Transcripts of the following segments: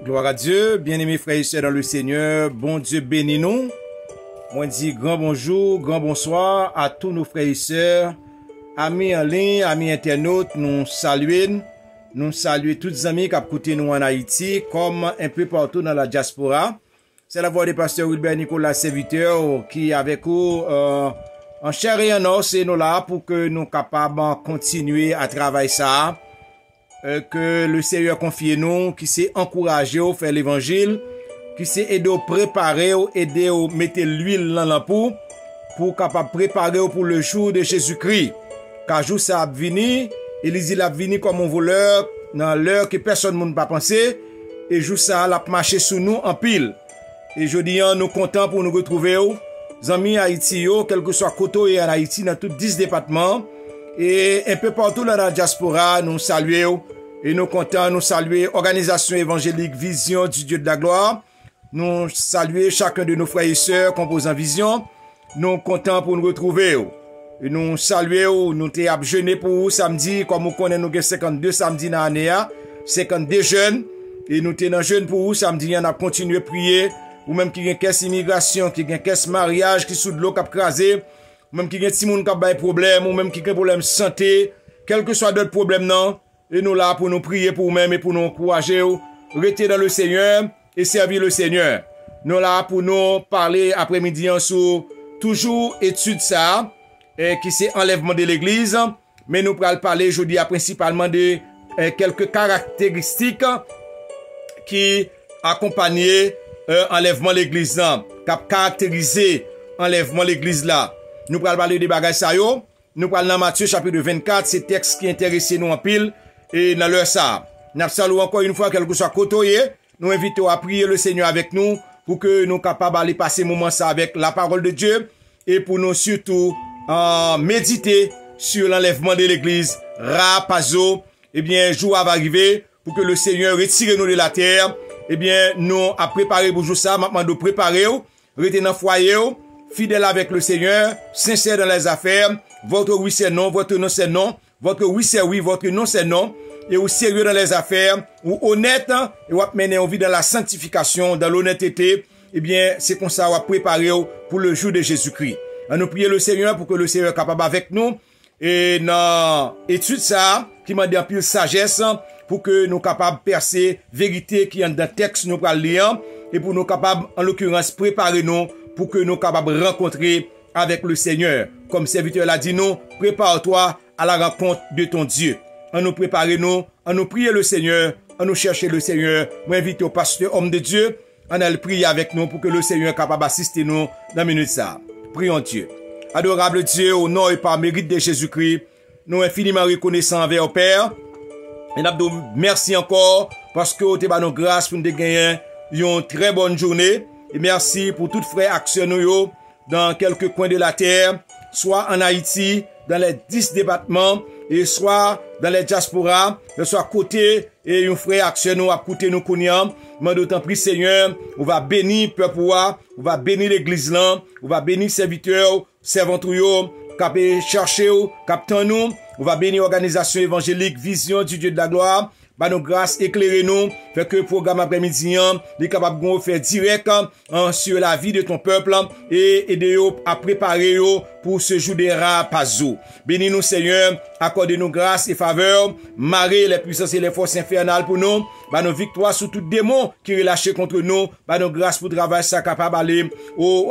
Gloire à Dieu, bien-aimés frères et sœurs dans le Seigneur, bon Dieu bénis nous. Moi dis grand bonjour, grand bonsoir à tous nos frères et sœurs, amis en ligne, amis internautes, nous saluons tous les amis qui écoutent nous en Haïti, comme un peu partout dans la diaspora. C'est la voix du pasteur Wilbert Nicolas, serviteur, qui avec vous, en chair et en os, c'est nous là pour que nous capables de continuer à travailler ça. Que le Seigneur confie nous, qui s'est encouragé à faire l'évangile, qui s'est aidé à préparer, aider à mettre l'huile dans la peau, pour capable préparer pour le jour de Jésus-Christ. Car jour ça a venu, il a venu comme un voleur, dans l'heure que personne ne peut pas penser, et jour ça a marché sous nous en pile. Et je dis, nous contents pour nous retrouver, amis Haïti, quel que soit côté en Haïti, dans tous 10 départements, et un peu partout dans la diaspora, nous saluons et nous comptons nous saluer Organisation évangélique Vision du Dieu de la gloire. Nous saluons chacun de nos frères et sœurs composant Vision. Nous comptons pour nous retrouver. Et nous saluons, nous t'es jeûné pour vous samedi, comme vous connaissez, nous avons 52 samedis dans l'année, 52 jeunes. Et nous t'es dans jeûne pour vous samedi, on a continué à prier. Ou même qui a une caisse immigration, qui a une caisse mariage, qui sous de l'eau, qui a crasé. Même qui gen ti moun k'ap bay problème, ou même qui gen problème santé, quel que soit d'autres problèmes non, et nous là pour nous prier pour nous-mêmes et pour nous encourager, rester dans le Seigneur et servir le Seigneur. Nous là pour nous parler après-midi en sur toujours étude ça, qui c'est enlèvement de l'église, mais nous pourrons parler aujourd'hui principalement de quelques caractéristiques qui accompagnent enlèvement de l'église, qui caractérisé enlèvement de l'église là. Nous allons parler des bagages ça yo. Nous parlons dans Matthieu chapitre 24, c'est texte qui intéresse nous en pile et dans l'heure ça. Nous saluons encore une fois quel que soit côté, nous invitons à prier le Seigneur avec nous pour que nous capables d'aller passer moment ça avec la parole de Dieu et pour nous surtout méditer sur l'enlèvement de l'église rapazo. Eh bien, jour va arriver pour que le Seigneur retire nous de la terre. Eh bien, nous a préparé pour jour ça, maintenant de préparer, rester dans foyer. Fidèle avec le Seigneur, sincère dans les affaires, votre oui c'est non, votre non c'est non, votre oui c'est oui, votre non c'est non, et ou sérieux dans les affaires, ou honnête, et ou mener en vie dans la sanctification, dans l'honnêteté, eh bien, c'est comme ça, on va préparer pour le jour de Jésus-Christ. On nous prier le Seigneur pour que le Seigneur soit capable avec nous, et dans étude ça, qui m'a dit en pile sagesse, pour que nous capables de percer vérité qui est dans le texte, nous allons lire, et pour nous capables, en l'occurrence, préparer nous, pour que nous soyons capables de rencontrer avec le Seigneur. Comme serviteur l'a dit nous, prépare-toi à la rencontre de ton Dieu. En nous préparer nous, en nous prier le Seigneur, en nous chercher le Seigneur. Moi invite au pasteur homme de Dieu, en aller prier avec nous pour que le Seigneur soit capable d'assister nous dans la minute ça. Prions Dieu. Adorable Dieu, au nom et par mérite de Jésus-Christ, nous infiniment reconnaissants envers au Père. Et nous merci encore parce que tu as nos grâces pour nous gagner une très bonne journée. Et merci pour toutes frères actionnaires dans quelques coins de la terre, soit en Haïti, dans les 10 départements, et soit dans les diasporas, soit côté, et un frère actionnaire à côté nous connaissons. Mais d'autant plus, Seigneur, on va bénir peuple, on va bénir l'église là, on va bénir serviteurs, servantes, cap chercher, captant nous, on va bénir l'organisation évangélique Vision du Dieu de la gloire. Bah nos grâces éclairez nous, fait que le programme après-midi est capable de faire direct sur la vie de ton peuple et aider à préparer pour ce jour de rapazo. Bénis nous Seigneur, accordez-nous grâce et faveur, marrer les puissances et les forces infernales pour nous, bah nos victoires sur tout démon qui relâché contre nous, bah nos grâces pour travailler ça capable d'aller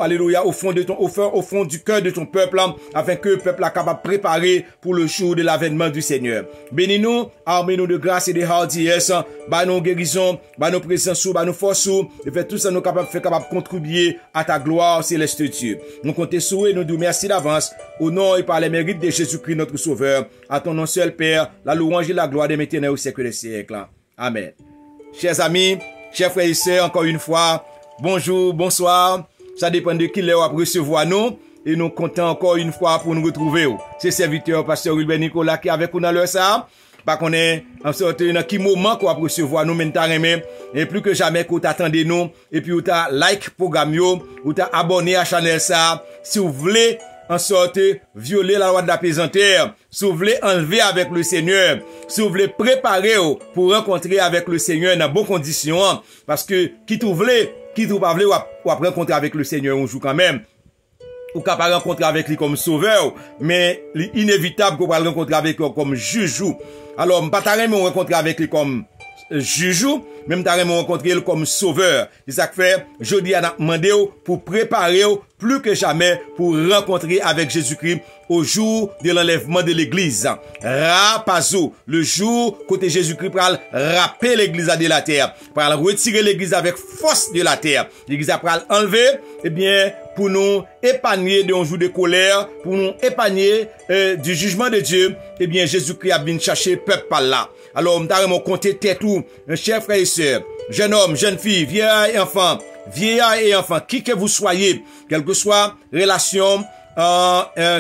alléluia au fond du cœur de ton peuple afin que le peuple soit capable de préparer pour le jour de l'avènement du Seigneur. Bénis nous, armez-nous de grâce et de hardiesse, bah nos guérisons, bah nos présences, bah nos forces, et fait tout ça nous capable de contribuer à ta gloire céleste Dieu. Nous comptons sur et nous disons merci d'avance au nom et par les mérites de Jésus-Christ notre Sauveur. À ton nom seul Père, la louange et la gloire des maintenant au siècle des siècles. Amen. Chers amis, chers frères et sœurs, encore une fois, bonjour, bonsoir. Ça dépend de qui l'heure à recevoir nous. Et nous comptons encore une fois pour nous retrouver. C'est serviteur pasteur Wilbert Nicolas qui est avec nous dans l'heure ça. Pas qu'on est en sorte dans qui moment qu'on va recevoir nous maintenant et plus que jamais qu'on t'attendez nous et puis ou t'as like programme yo ou t'as abonné à channel ça si vous voulez en sorte violer la loi de la pesanteur, si vous voulez enlever avec le Seigneur, si vous voulez préparer pour rencontrer avec le Seigneur dans bonnes conditions, parce que qui tout pas voulait, ou après rencontrer avec le Seigneur un jour quand même, ou capable rencontrer avec lui comme sauveur, mais inévitable qu'on va rencontrer avec lui comme juge. Alors, je ne vais pas rencontrer avec lui comme juge, même t'as rencontré comme sauveur. C'est ça que fait, je dis à demander pour préparer plus que jamais pour rencontrer avec Jésus-Christ au jour de l'enlèvement de l'église. Rapazo, le jour côté Jésus-Christ pral rapper l'église de la terre, pral retirer l'église avec force de la terre. L'église pral enlever, eh bien, pour nous épargner d'un jour de colère, pour nous épargner du jugement de Dieu, eh bien, Jésus-Christ a bien cherché peuple par là. Alors, m'ta compter tête tout, chers frères et sœurs, jeune homme, jeune fille, vieillard et enfant, qui que vous soyez, quelle que soit relation,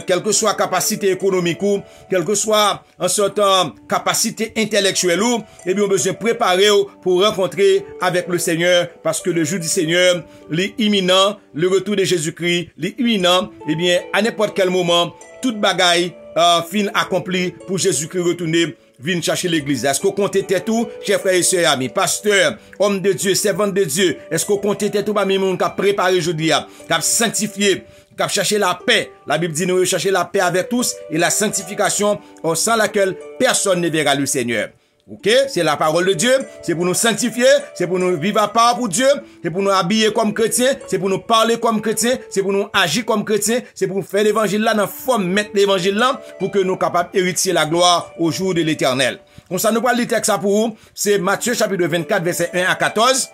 quelle que soit capacité économique ou, quelle que soit en sortant capacité intellectuelle ou, eh bien, on a besoin de préparer pour rencontrer avec le Seigneur, parce que le jour du Seigneur, l'imminent, le retour de Jésus-Christ, l'imminent, eh bien, à n'importe quel moment, toute bagaille, fin accomplie pour Jésus-Christ retourner, viens chercher l'église. Est-ce qu'on compte tout, chers frères et sœurs, amis, pasteurs, hommes de Dieu, servants de Dieu? Est-ce qu'on compte tout, parmi nous, qui a préparé aujourd'hui, qui a sanctifié, qui a cherché la paix? La Bible dit nous chercher la paix avec tous et la sanctification sans laquelle personne ne verra le Seigneur. Ok? C'est la parole de Dieu. C'est pour nous sanctifier. C'est pour nous vivre à part pour Dieu. C'est pour nous habiller comme chrétiens. C'est pour nous parler comme chrétiens. C'est pour nous agir comme chrétiens. C'est pour nous faire l'évangile là dans la forme, mettre l'évangile là pour que nous soyons capables d'hériter la gloire au jour de l'éternel. Comme ça, nous parlons du texte pour vous. C'est Matthieu chapitre 24, verset 1 à 14.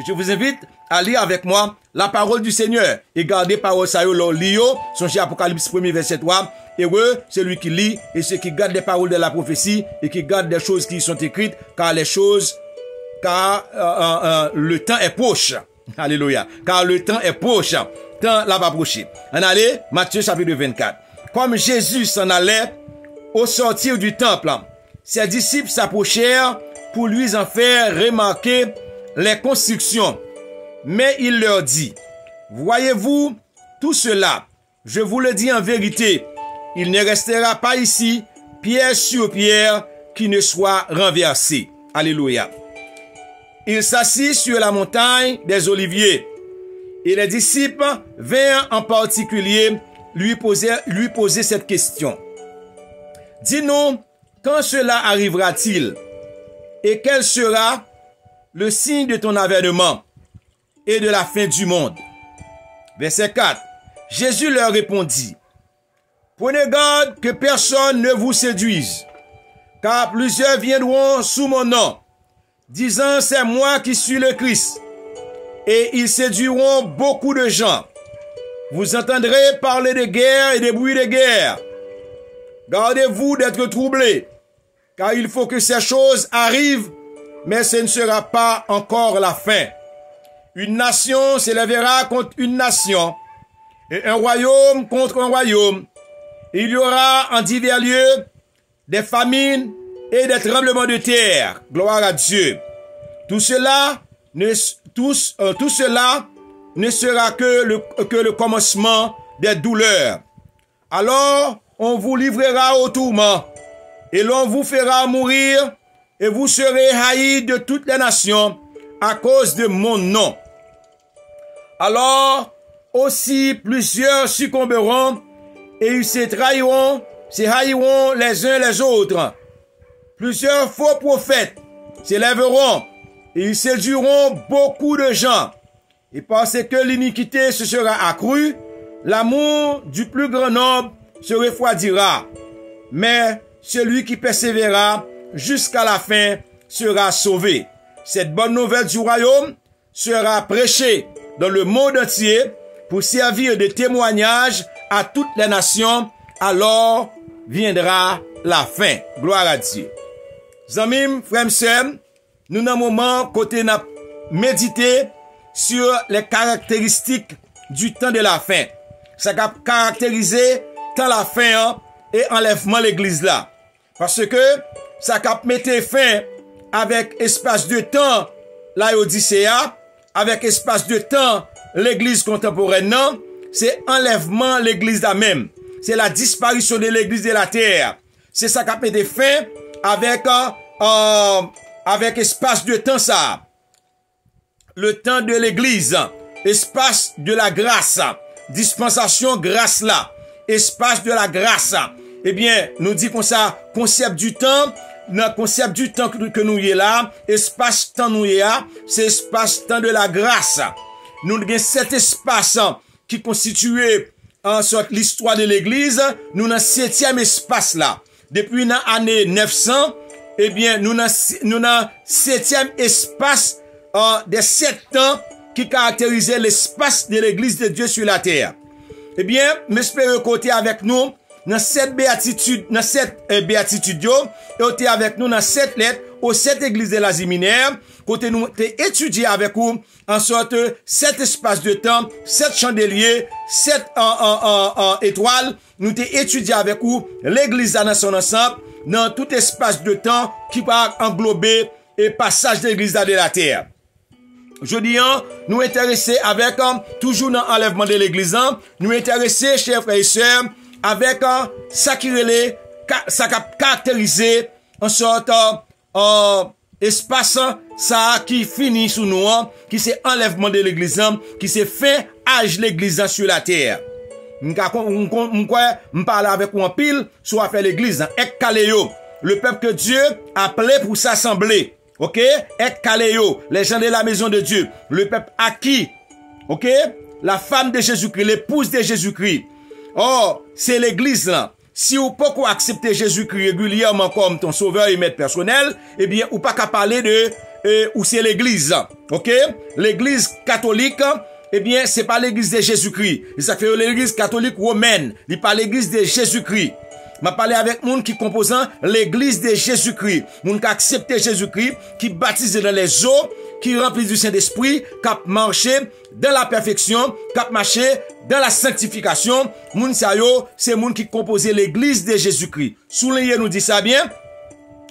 Je vous invite à lire avec moi la parole du Seigneur et garder parole ça yo lio, songez Apocalypse 1 verset 3. Heureux celui qui lit et ceux qui gardent les paroles de la prophétie et qui gardent des choses qui sont écrites, car le temps est proche. Alléluia. Car le temps est proche. Temps là va approcher. On allait, Matthieu chapitre 24. Comme Jésus s'en allait au sortir du temple, ses disciples s'approchèrent pour lui en faire remarquer les constructions. Mais il leur dit, voyez-vous tout cela, je vous le dis en vérité, il ne restera pas ici pierre sur pierre qui ne soit renversé. Alléluia. Il s'assit sur la montagne des Oliviers et les disciples vinrent en particulier lui poser cette question. Dis-nous, quand cela arrivera-t-il et quel sera le signe de ton avènement et de la fin du monde? Verset 4. Jésus leur répondit, prenez garde que personne ne vous séduise, car plusieurs viendront sous mon nom, disant c'est moi qui suis le Christ, et ils séduiront beaucoup de gens. Vous entendrez parler de guerre et de bruits de guerre. Gardez-vous d'être troublés, car il faut que ces choses arrivent, mais ce ne sera pas encore la fin. Une nation s'élèvera contre une nation, et un royaume contre un royaume. Il y aura en divers lieux des famines et des tremblements de terre. Gloire à Dieu. Tout cela ne sera que le commencement des douleurs. Alors, on vous livrera au tourment, et l'on vous fera mourir, et vous serez haïs de toutes les nations à cause de mon nom. Alors, aussi plusieurs succomberont, et ils se haïront les uns les autres. Plusieurs faux prophètes s'élèveront, et ils séduiront beaucoup de gens. Et parce que l'iniquité se sera accrue, l'amour du plus grand nombre se refroidira. Mais celui qui persévérera jusqu'à la fin sera sauvé. Cette bonne nouvelle du royaume sera prêchée dans le monde entier pour servir de témoignage à toutes les nations. Alors viendra la fin. Gloire à Dieu. Zamim, frères, sœurs, nous dans un moment côté n'a médité sur les caractéristiques du temps de la fin. Ça a caractérisé tant la fin et enlèvement l'église là. Parce que ça a mettre fin avec espace de temps la Odyssée, avec espace de temps l'église contemporaine, c'est enlèvement l'église là même. C'est la disparition de l'église de la terre. C'est ça qui a été fait avec espace de temps ça. Le temps de l'église, espace de la grâce, dispensation grâce là, espace de la grâce. Eh bien, nous dit comme ça, concept du temps, le concept du temps que nous y est là, espace temps nous y est là, c'est espace temps de la grâce. Nous avons cet espace qui constitue en sorte l'histoire de l'église, nous avons 7e espace là. Depuis l'année 900, eh bien, nous avons 7e espace des 7 temps qui caractérisait l'espace de l'église de Dieu sur la terre. Eh bien, m'espère côté avec nous dans cette béatitude, et avec nous dans cette lettre aux 7 églises de l'Asie mineure, côté nous étudié avec vous en sorte 7 espaces de temps, 7 chandeliers, 7 étoiles, nous étudié avec vous l'église dans son ensemble, dans tout espace de temps qui va englober et passage de l'église de la terre. Je dis, nous intéressés avec, toujours dans l'enlèvement de l'église, nous intéressés, chers frères et sœurs, avec ça qui relève, ça qui a caractérisé en sorte espace ça qui finit sous nous, qui c'est enlèvement de l'église, qui c'est fin âge l'église sur la terre. Je parle avec vous en pile sur faire l'église, Ekkaleo, le peuple que Dieu a appelé pour s'assembler. Ok? Ekkaleo, les gens de la maison de Dieu, le peuple acquis. Ok? La femme de Jésus-Christ, l'épouse de Jésus-Christ. Oh, c'est l'église là. Si vous pouvez accepter Jésus-Christ régulièrement comme ton sauveur et maître personnel, eh bien, ou pas qu'à parler de où c'est l'église. OK? L'église catholique, eh bien, c'est pas l'église de Jésus-Christ. Ça fait l'église catholique romaine. Il pas l'église de Jésus-Christ. M'a parlé avec moun qui composant l'église de Jésus-Christ. Moun qui accepté Jésus-Christ, qui baptisé dans les eaux, qui rempli du Saint-Esprit, qui a marché dans la perfection, qui a marché dans la sanctification. Moun sa yo, c'est moun qui composait l'église de Jésus-Christ. Souligné nous dit ça bien.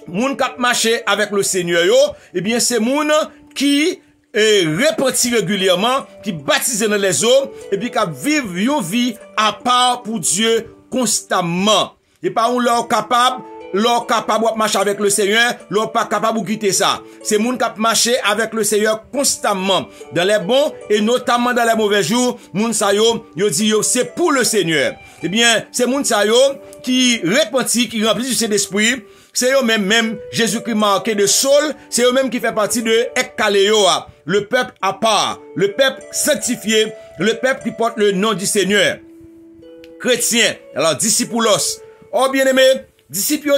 Moun qui a marché avec le Seigneur yo, eh bien c'est moun qui repentit régulièrement, qui baptisé dans les eaux, et puis qui vivent une vie à part pour Dieu constamment. Et pas on leur capable de marcher avec le Seigneur, leur pas capable de quitter ça. C'est moun qui marcher avec le Seigneur constamment, dans les bons et notamment dans les mauvais jours. Moun sa yo dit yo c'est pour le Seigneur. Eh bien, c'est moun sa yo qui repentit, qui remplit du Saint-Esprit. C'est eux même Jésus-Christ marqué de Saul, c'est eux même qui fait partie de Ekkaleo, le peuple à part, le peuple sanctifié, le peuple qui porte le nom du Seigneur. Chrétien, alors discipoulos. Oh bien-aimé, disciples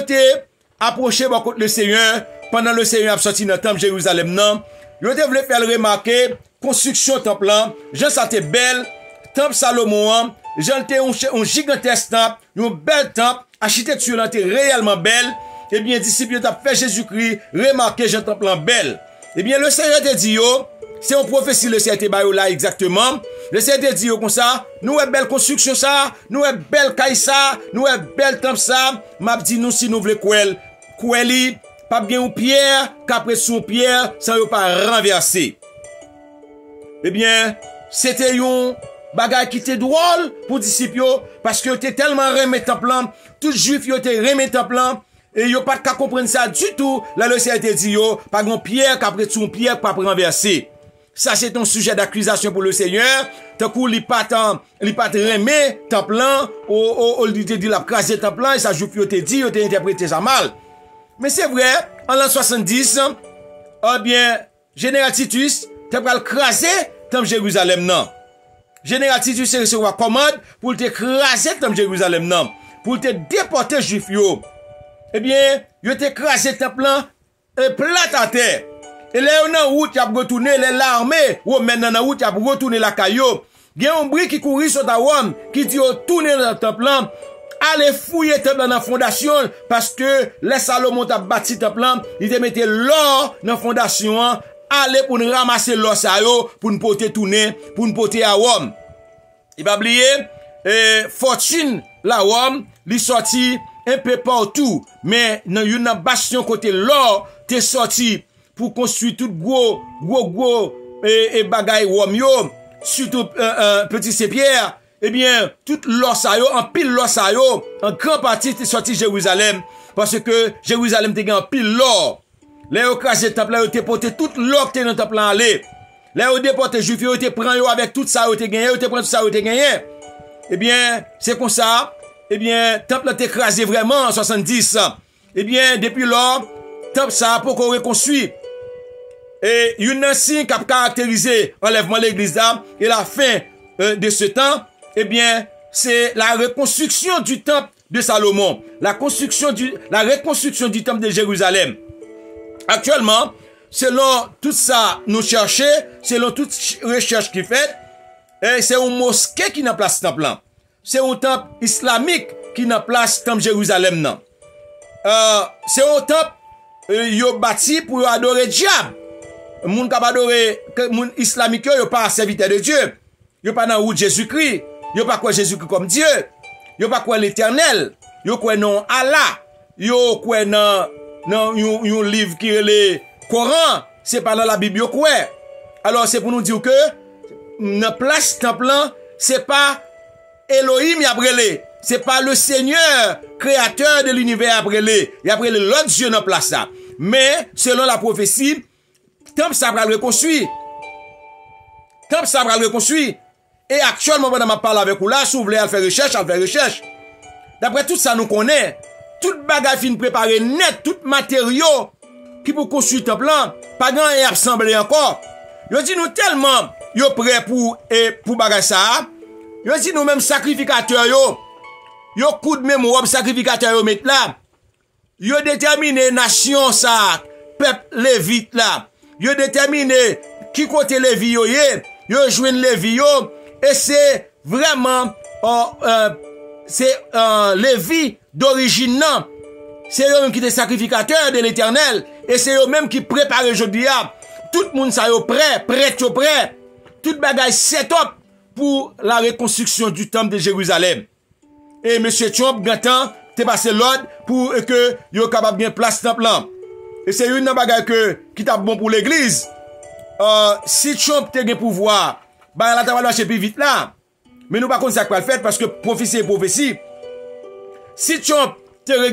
approché beaucoup le Seigneur pendant le Seigneur a sorti dans le temple Jérusalem non. Yo te voulait faire le remarquer construction temple là, Jean ça était belle, temple Salomon, Jean était un gigantesque temple, un bel temple, architecture là était réellement belle. Eh bien disciples t'a fait Jésus-Christ remarquer Jean temple là belle. Eh bien le Seigneur te dit yo, c'est une prophétie le Seigneur te bayo là exactement. Le Seigneur te dit comme ça, nous est belle construction ça, nous est belle caille ça, nous est belle temple ça, m'a dit nous si nous voulons koueli, pas bien ou pierre, qu'après son pierre, ça ne pas renverser. Eh bien, c'était un bagage qui était drôle pour disciples parce que était tellement remis temple là, tout juif yo était remis temple là. Et yo pas qu'à comprendre ça du tout. Là le Seigneur te dit yo, pas gon pierre qu'après son pierre pas renverser. Ça c'est un sujet d'accusation pour le Seigneur. Tant coup li pas remet temple là, on lui dit la craser temple là et ça juif yo te dit, yo te interprété ça mal. Mais c'est vrai, en l'an 70, eh bien général Titus te pral craser temple Jérusalem non. Général Titus se recevoir commande pour te craser temple Jérusalem non, pour te déporter juif yo. Eh bien, yo te écrasé temple là plat à terre. Et là on en route y a retourné l'armée ou maintenant en route y a retourné la caillou. Il y a un bruit qui courit sur ta Rome qui dit tourner dans le temple là, allez fouiller temple dans la fondation parce que les Salomon t'a bâti temple là, il te mettait l'or dans la fondation, allez pour nous ramasser l'or ça yo pour nous porter tourner, pour nous porter à Rome. Il va oublier fortune la Rome, li sorti un peu partout, mais dans une bastion côté l'or, t'es sorti pour construire tout gros et bagaille Rome yo, surtout petit Saint-Pierre, eh bien, tout l'or sa yo, en pile l'or sa yo, en grand partie t'es sorti Jérusalem, parce que Jérusalem t'es en pile l'or. Là, yo crasé le temple, là, yo t'es porté tout l'or que t'es dans le temple là, allé. Là, yo déporté juif, yo te prend yo avec tout ça, yo te gagné, yo te prend tout ça, yo te gagné. Eh bien, c'est comme ça, eh bien, temple là t'es écrasé vraiment en 70. Eh bien, depuis là, temple ça, pour qu'on reconstruit. Et une signe qui a caractérisé l'enlèvement de l'église là, et la fin de ce temps, eh bien, c'est la reconstruction du temple de Salomon, la reconstruction du temple de Jérusalem. Actuellement, selon tout ça nous cherchons, selon toute recherche qui est faite, c'est une mosquée qui n'a place temple là. C'est un temple islamique qui n'a place temple Jérusalem là. C'est un temple yo bâti pour adorer diable. Moun kap adorer moun islamique yo pas serviteur de Dieu. Yo pas dans route Jésus-Christ. Yo pas quoi Jésus-Christ comme Dieu. Yo pas quoi l'Éternel. Yo quoi non Allah. Yo quoi non yon livre qui est le Coran. C'est pas dans la Bible yo quoi. Alors c'est pour nous dire que dans place temple c'est pas Elohim y a brûlé. C'est pas le Seigneur créateur de l'univers a brûlé. Y a brûlé l'autre Dieu dans place ça. Mais selon la prophétie, temple ça va le reconstruire. Temple ça va le reconstruire. Et actuellement, pendant ma parle avec vous là, si vous voulez faire recherche. D'après tout ça, nous connaît. Toute bagage fin préparé net, tout matériau qui pour construire temple là, pas grand et assemblé encore. Yo dit nous tellement, yo prêt pour bagage ça. Yo dit nous même sacrificateurs yo coup de même robe sacrificateur yo mettre là. Yo déterminé nation ça, peuple lévite là. Yo déterminé qui côté Lévi yo joine Lévi yo et c'est vraiment Lévi d'origine non. C'est eux même qui étaient sacrificateurs de l'Éternel et c'est eux même qui préparent aujourd'hui tout le monde ça yo prêt. Tout bagage set up pour la reconstruction du temple de Jérusalem. Et monsieur Trump gantan t'es passé l'ordre pour que yo capable bien place temple là. Et c'est une bagage qui t'a bon pour l'église. Si Trump te gen pouvoir, bah la ta va marcher plus vite là. Mais nous pas contre ça quoi le faire parce que prophétie est prophétie. Si Trump te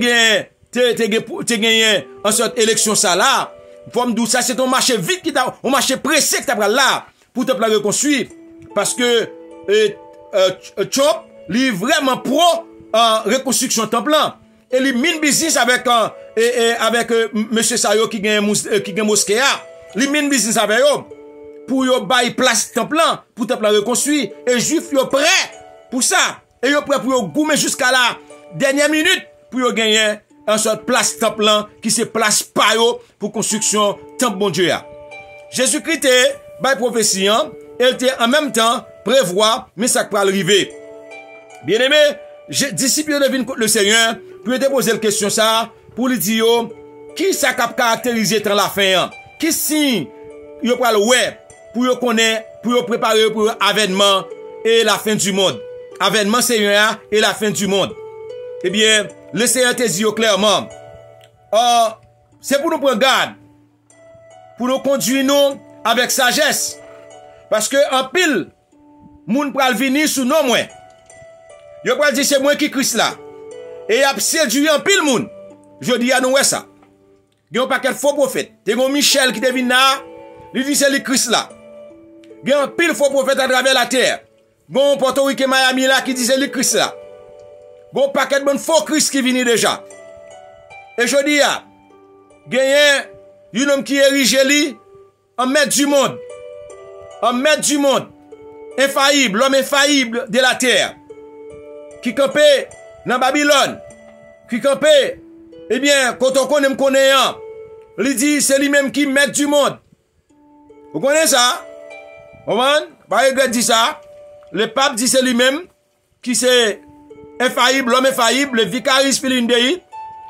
gagné en sorte élection ça là, forme d'où ça c'est un marché vite qui t'a un marché pressé que t'as là pour te reconstruire parce que Trump lui vraiment pro reconstruction temple là. Et lui mine business avec monsieur Sayo qui gagne mosquée. Lui mine business avec eux pour yo bail place temple là pour temple reconstruire et juif yo prêt pour ça et yo prêt pour yo goumer jusqu'à la dernière minute pour yo gagner un sorte place temple là qui se place pas yo pour construction temple bon Dieu. Jésus-Christ est bail prophétie et était en même temps prévoir mais ça va arriver. Bien-aimé, disciple devine contre le Seigneur pour te poser la question ça pour lui dire qui ça cap caractériser dans la fin qui signe yo pral ouais pour yo connaître pour yo préparer pour avènement et la fin du monde. Avènement Seigneur et la fin du monde. Eh bien, le Seigneur te dit clairement c'est pour nous prendre garde pour nous conduire nous avec sagesse parce que en pile moun pral venir sous nos moins. Yo pral dire c'est moi qui Christ là. Et y a séduit en pile moun. Je dis à nous ça. Il y a un paquet de faux prophètes. Il y a un Michel qui te vient là. Il dit c'est le Christ là. Il y a un pile faux prophète à travers la terre. Il y a un Porto Rico Miami là qui dit c'est le Christ là. Il y a un paquet de faux Christ qui viennent déjà. Et je dis il y a un homme qui érige lui en maître du monde. En maître du monde. Infaillible, l'homme infaillible de la terre. Qui campait dans Babylone. Qui campait, eh bien, quand on connaît, il dit, c'est lui-même qui maître du monde. Vous connaissez ça? Vous comprenez? Par exemple, dit ça. Le pape dit c'est lui-même qui c'est infaillible, l'homme infaillible, le vicaris Filin Dei,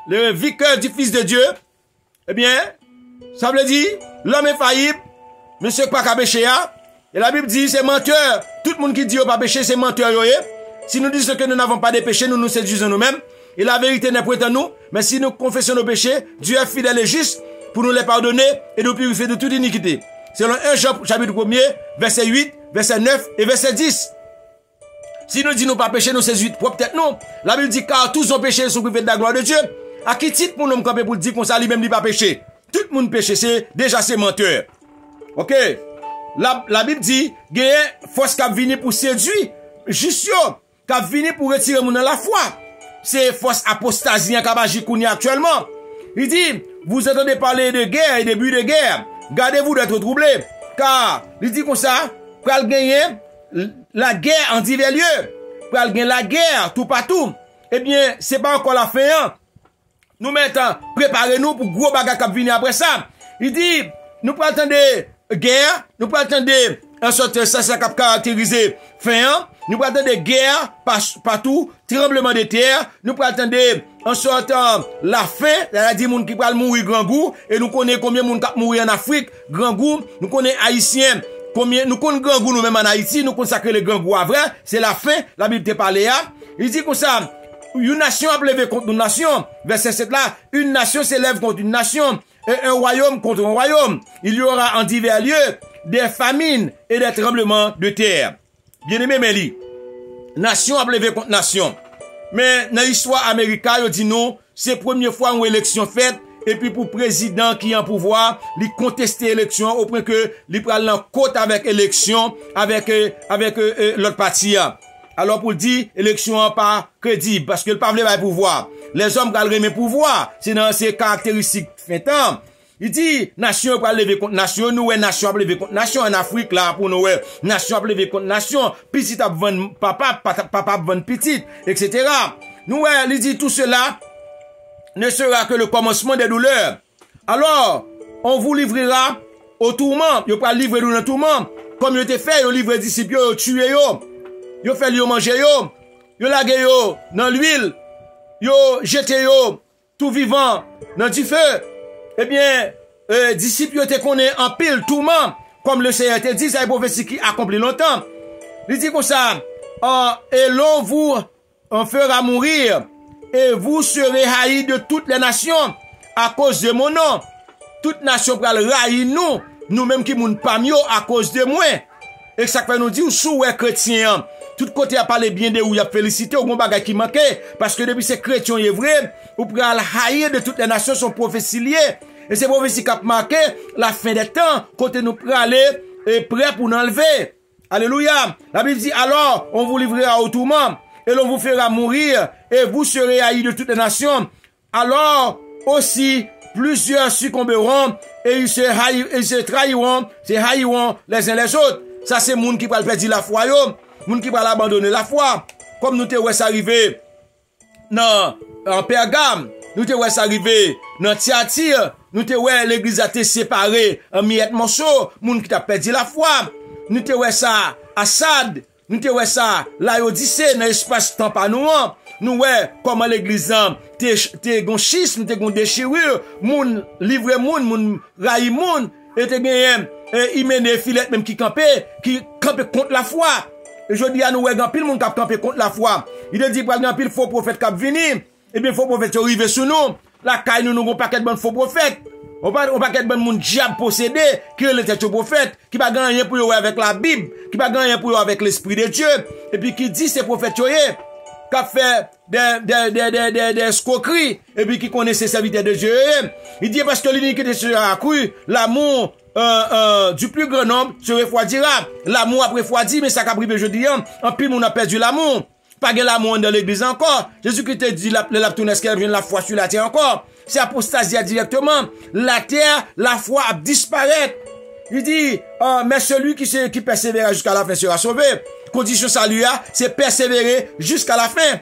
le vicaire du Fils de Dieu. Eh bien, ça veut dire, l'homme infaillible, monsieur pas qu'à pécher, et la Bible dit, c'est menteur. Tout le monde qui dit, pas pécher, c'est menteur, Si nous disons que nous n'avons pas de péché, nous nous séduisons nous-mêmes. Et la vérité n'est point en nous. Mais si nous confessons nos péchés, Dieu est fidèle et juste pour nous les pardonner et nous purifier de toute iniquité. Selon 1 Jean chapitre 1er, verset 8, verset 9 et verset 10. Si nous disons nous pas pécher, nous c'est juste peut-être non. La Bible dit car tous ont péché sont privés de la gloire de Dieu. À qui titre pour nous camper pour dire qu'on ça lui-même dit pas péché? Tout le monde péché, c'est déjà c'est menteur. OK? La Bible dit qu'il y a force qui a venu pour séduire, juste qui a venu pour retirer mon dans la foi. C'est force apostasie qui a agi actuellement. Il dit, vous entendez parler de guerre et de but de guerre. Gardez-vous d'être troublés. Car, il dit comme ça, pour gagner la guerre en divers lieux. Pour gagner la guerre tout partout. Eh bien, c'est pas encore la fin. Hein? Nous mettons, préparez-nous pour gros bagages qui venir après ça. Il dit, nous pas attendre guerre, nous pas attendre en sorte ça qui caractérisé fin. Nous pas attendre guerre partout, tremblement de terre. Nous pas attendre en sorte la fin, c'est-à-dire moun qui va mourir grand goût. Et nous connaissons combien moun qui mourir en Afrique, grand goût. Nous connaissons haïtiens, combien nous connaissons grand goût nous-mêmes en Haïti. Nous connaissons que le grand goût à vrai. C'est la fin. La Bible te parle là. Il dit comme ça. Une nation a levé contre une nation. Verset 7 là. Une nation s'élève contre une nation. Et un royaume contre un royaume. Il y aura en divers lieux des famines et des tremblements de terre. Bien-aimé Méli. Nation a levé contre nation. Mais dans l'histoire américaine, il dit non, c'est la première fois une élection faite, et puis pour président qui est en pouvoir, il conteste l'élection, au point que il prend en côte avec élection, avec l'autre parti. Alors pour dire, élection pas crédible, parce que le peuple va pouvoir. Les hommes qui ont le pouvoir, c'est dans ces caractéristiques fait temps. Il dit, nation va lever contre nation, nous, nation va lever contre nation en Afrique, là, pour nous, nation va lever contre nation, petit à vendre papa va vendre petit, etc. Nous, il dit, tout cela ne sera que le commencement des douleurs. Alors, on vous livrera au tourment, il pas livrer dans le tourment, comme il te fait, il livre disciples, il tué yo, il fait yo manger yo, il lagué yo dans l'huile, il jeté yo, tout vivant, dans du feu. Eh bien, disciples te connaît en pile tourment, comme le Seigneur te dit, c'est une prophétie qui accomplit longtemps. Il dit comme ça, et l'on vous en fera mourir, et vous serez haïs de toutes les nations, à cause de mon nom. Toute nation pral haïr nous, nous-mêmes qui moun pas mieux à cause de moi. Et ça fait nous dire, sous ouais chrétien, tout côté a parlé bien de ou y a félicité, ou bon bagay qui manquait, parce que depuis ces chrétiens est vrai, ou pral haïr de toutes les nations sont prophéties liées. Et c'est prophétie qui a marqué la fin des temps, côté nous praler et prêt pour nous enlever. Alléluia. La Bible dit, alors, on vous livrera au tourment, et l'on vous fera mourir, et vous serez haïs de toutes les nations. Alors, aussi, plusieurs succomberont, et ils se trahiront, se haïront les uns les autres. Ça, c'est moun qui va perdre la foi, yo. Moun qui va abandonner la foi. Comme nous te ouais arrivé en Pergame, nous te ouais arrivé dans Thyatire, nous te ouais l'église a été séparée en miettes morceaux, moun qui t'a perdu la foi. Nous te ouais ça à Sade, nous te ouais ça Laodicée dans l'espace temps pas nous. Nous ouais comment l'église te gon schisme, te gon déchirure, moun livre moun raï moun et te gagné il mène filet même qui campe contre la foi. Et je dis à nous ouais grand pile moun qui campe contre la foi. Il dit par grand pile faux prophète qui venir. Et bien faux prophète arrivé sur nous. La caille nous avons paquet de bon faux prophètes. On paquet de bon moun diable possédé qui est le tête prophète qui pas gagner pour eux avec la Bible, qui pas gagner pour eux avec l'esprit de Dieu et puis qui dit ces prophètes qui a fait des escroqueries et puis qui connaît ses serviteurs de Dieu. Il dit parce que l'iniquité sera accrue, l'amour du plus grand nombre se refroidira. L'amour a refroidi, mais ça qu'a privé jeudi, en pile on a perdu l'amour. Pas de l'amour dans l'église encore. Jésus-Christ te dit la tourne qu'elle vient la foi sur la terre encore. C'est apostasie directement. La terre, la foi a disparaître. Il dit, mais celui qui persévère jusqu'à la fin sera sauvé. Condition salut, c'est persévérer jusqu'à la fin.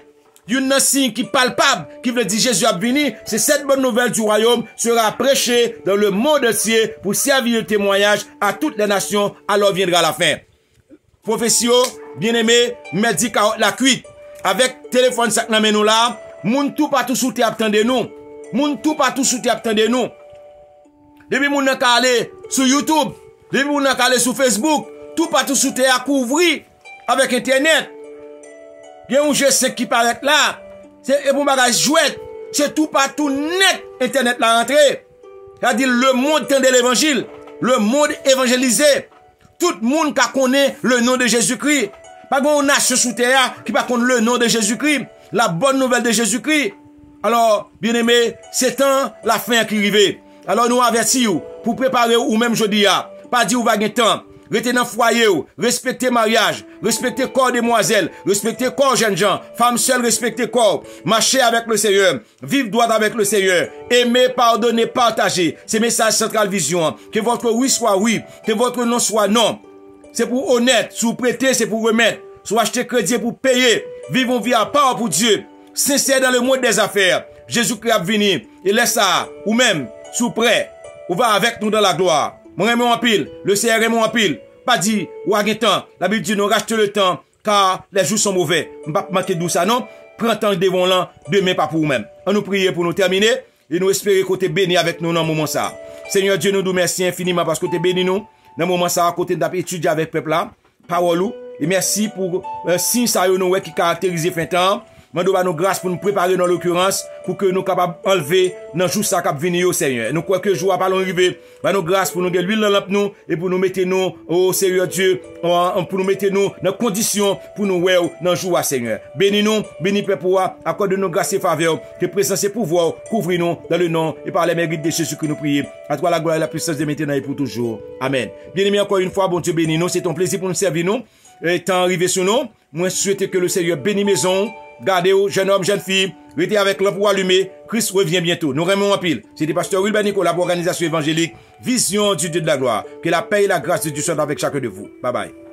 Une signe qui palpable, qui veut dire Jésus a venu, c'est cette bonne nouvelle du royaume sera prêchée dans le monde entier pour servir de témoignage à toutes les nations, alors viendra la fin. Prophétie, bien-aimé, médic la cuite. Avec téléphone sac nan men nou là, moun tout partout sous terre attendez nous. Moun tout partout sous terre attendez nous. Depuis moun nan ka aller sur YouTube, depuis moun nan ka aller sur Facebook, tout partout sous terre couvri avec internet. Il y a un G5 qui paraît là, c'est pour bagage jouet, c'est tout partout net internet la rentrée. C'est-à-dire le monde tende l'évangile, le monde évangélisé. Tout le monde qui connaît le nom de Jésus-Christ. Pas une nation sous terre qui va connaître le nom de Jésus-Christ. La bonne nouvelle de Jésus-Christ. Alors, bien aimé, c'est temps la fin qui arrive. Alors nous avertissons pour préparer ou même jeudi. Pas dire ou va gagner temps. Restez dans le foyer, respectez mariage, respectez corps demoiselles, respectez corps jeunes gens, femmes seules, respectez corps, marchez avec le Seigneur, vivez droit avec le Seigneur, aimez, pardonnez, partagez. C'est message Central Vision. Que votre oui soit oui, que votre non soit non. C'est pour honnête, si vous prêtez, c'est pour remettre, si vous achetez crédit pour payer, vivons vie à part pour Dieu, sincère dans le monde des affaires. Jésus-Christ a venu, et laisse ça, ou même, sous prêt, ou va avec nous dans la gloire. Moi, aime en pile, le Seigneur aime en pile. Pas dit, ou à temps. La Bible dit, nous rachetons le temps, car les jours sont mauvais. On va pas manquer de ça, non? Prends temps devant l'an, demain pas pour vous-même. On nous prie pour nous terminer, et nous espérer que tu es béni avec nous dans le moment ça. Seigneur Dieu, nous remercions infiniment parce que tu es béni nous. Dans le moment ça, à côté d'étudier avec le peuple là, parole ou, et merci pour signe ça nous qui caractérise fin temps. Mando ba nous grâce pour nous préparer dans l'occurrence pour que nous capables enlever dans jour ça cap venir au Seigneur. Nous crois que jour pas arriver. Ba nous grâce pour nous gagner l'huile dans lampe nous et pour nous mettre nous au Seigneur Dieu pour nous mettre nous dans condition pour nous ouais dans jour à Seigneur. Bénis nous, bénis peuple accorde nous grâce et faveur, que présence et pouvoir couvrir nous dans le nom et par les mérites de Jésus que nous prions. À toi la gloire et la puissance de maintenant et pour toujours. Amen. Bien-aimé encore une fois, bon Dieu bénis nous, c'est un plaisir pour nous servir nous. Étant arrivé sur nous, moi souhaite que le Seigneur bénisse maison. Gardez-vous, jeune homme, jeune fille, restez avec l'emploi allumé. Christ revient bientôt. Nous remercions en pile. C'était pasteur Wilbert Nicolas pour l'organisation évangélique Vision du Dieu de la gloire. Que la paix et la grâce de Dieu soient avec chacun de vous. Bye bye.